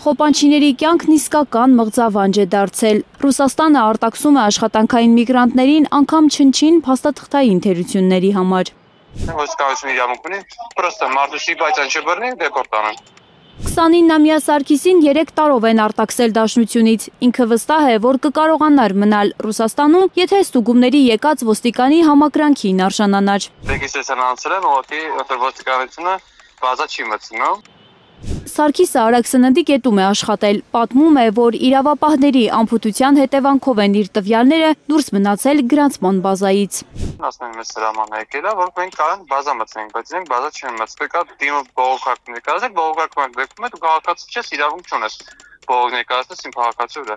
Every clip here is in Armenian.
Խոպանչիների կյանքն իսկական մղձավանջ է դարձել։ Ռուսաստանը արտաքսում է աշխատանքային միգրանտներին անգամ չնչին փաստաթղթային թերությունների համար։ Ոստիկանությունը իրավունք ունի, պրոստը մարդուշի բայցան չբռնի, դեպորտ անեն։ 29-ամյա Սարգիսին 3 տարով են արտաքսել Դաշնությունից։ Ինքը վստահ է, որ կկարողանար մնալ Ռուսաստանում, եթե ստուգումների եկած ոստիկանի համակրանքին արժանանար։ Ռեգիստրացիան անցել եմ, որտեղ ոստիկանությունը բազա չի մտցնում։ Սարգիսը արագ սննդի կետում է աշխատել, պատմում է, որ իրավապահների անփութության հետևանքով են իր տվյալները դուրս մնացել գրանցման բազայից։ Ասում եմ, մեզ հրաման եկել է, որ մենք կարող բազա մտցնենք, բայց մենք բազա չենք մտցել, կա դիմը բողոքակ ներկայացեք, բողոքակը դեպքում դու քաղաքացի չես, իրավունք չունես բողոք ներկայացնես իմ քաղաքացու վրա։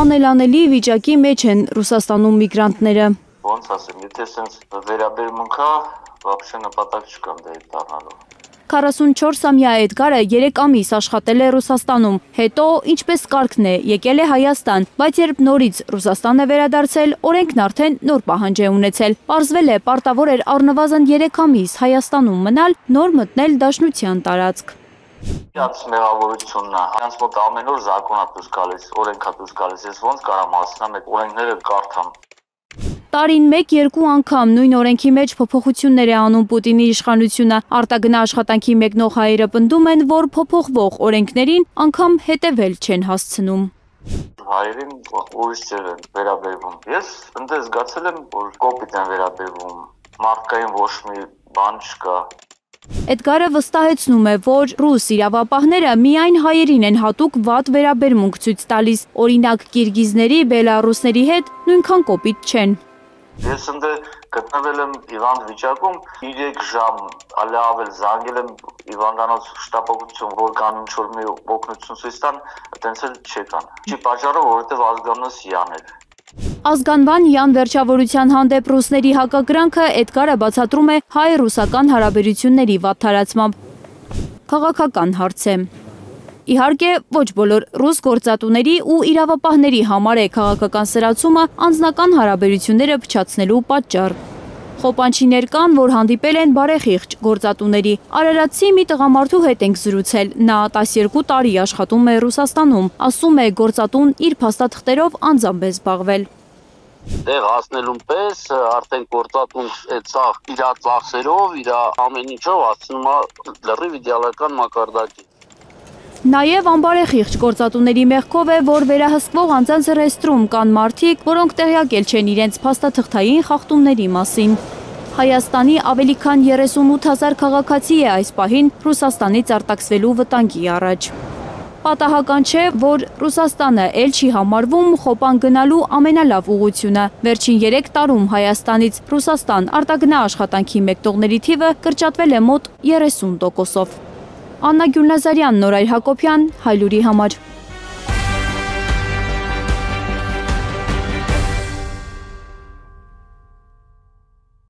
Անելանելի վիճակի մեջ են Ռուսաստանում միգրանտները։ Ոնց ասեմ, եթե sense վերաբերմունք կա, вообще նպատակ չկա դե դառնալու։ 44-ամյա Էդգարը 3 ամիս աշխատել է Ռուսաստանում, հետո, ինչպես կարգն է, եկել է Հայաստան, բայց երբ նորից Ռուսաստան է վերադարձել, օրենքն արդեն նոր պահանջ է ունեցել։ Պարզվել է, պարտավոր էր առնվազն 3 ամիս Հայաստանում մնալ, նոր մտնել Դաշնության տարածք։ Իրանց մեղավորությունն է, հենց մոտ ամեն օր զակոնա դուրս գալիս, օրենքա դուրս գալիս, ես ոնց կարամ հասնեմ այդ օրենքները կարդամ։ Տարին 1-2 անգամ նույն օրենքի մեջ փոփոխություններ է անում Պուտինի իշխանությունը։ Արտագնա աշխատանքի մեկնող հայերը պնդում են, որ փոփոխվող օրենքներին անգամ հետևել չեն հասցնում։ Հայերին ուրիշ ձև են վերաբերվում։ Ես ընդ զգացել եմ, որ կոպիտ են վերաբերվում, մարդկային ոչ մի բան չկա։ Էդգարը վստահեցնում է, որ ռուս իրավապահները միայն հայերին են հատուկ վատ վերաբերմունք ցույց տալիս, օրինակ կիրգիզների, բելառուսների հետ նույնքան կոպիտ չեն։ Ես ընդ գտնվել եմ հիվանդ վիճակում 3 ժամ ավել զանգել եմ հիվանդանոց շտապօգնություն, որ կան ինչ-որ մի օգնություն ցույց տան, այտենց էլ չեկան։ Չի պատճառը, որովհետև ազգանունս Յան էր։ Ազգանվան Յան վերջավորության հանդեպ ռուսների հակակրանքը Էդգարը բացատրում է հայ-ռուսական հարաբերությունների վատթարացմամբ։ Քաղաքական հարց է։ Իհարկե, ոչ բոլոր ռուս գործատուների ու իրավապահների համար է քաղաքական սրացումը անձնական հարաբերությունները փչացնելու պատճառ։ Խոպանչիներ կան, որ հանդիպել են բարեխիղճ գործատուների։ Արարատցի մի տղամարդու հետ ենք զրուցել, նա 12 տարի աշխատում է Ռուսաստանում, ասում է գործատուն իր փաստաթղթերով անձամբ է զբաղվել։ Դեղ հասնելուն պես արդեն գործատուն այդ սաղ իր ծախսերով, իր ամեն ինչով հասնում է լրիվ իդեալական մակարդակի։ Նաև անբարեխիղճ գործատուների մեղքով է, որ վերահսկվող անձանց ռեստրում կան մարդիկ, որոնք տեղյակել չեն իրենց փաստաթղթային խախտումների մասին։ Հայաստանի ավելի քան 38,000 քաղաքացի է այս պահին Ռուսաստանից արտաքսվելու վտանգի առաջ։ Պատահական չէ, որ Ռուսաստանը էլ չի համարվում խոպան գնալու ամենալավ ուղղությունը։ Վերջին 3 տարում Հայաստանից Ռուսաստան արտագնա աշխատանքի մեկնողների թիվը կրճատվել է մոտ 30%-ով։ Աննա Գյուլնազարյան, Նորայր Հակոբյան, Հայլուրի համար։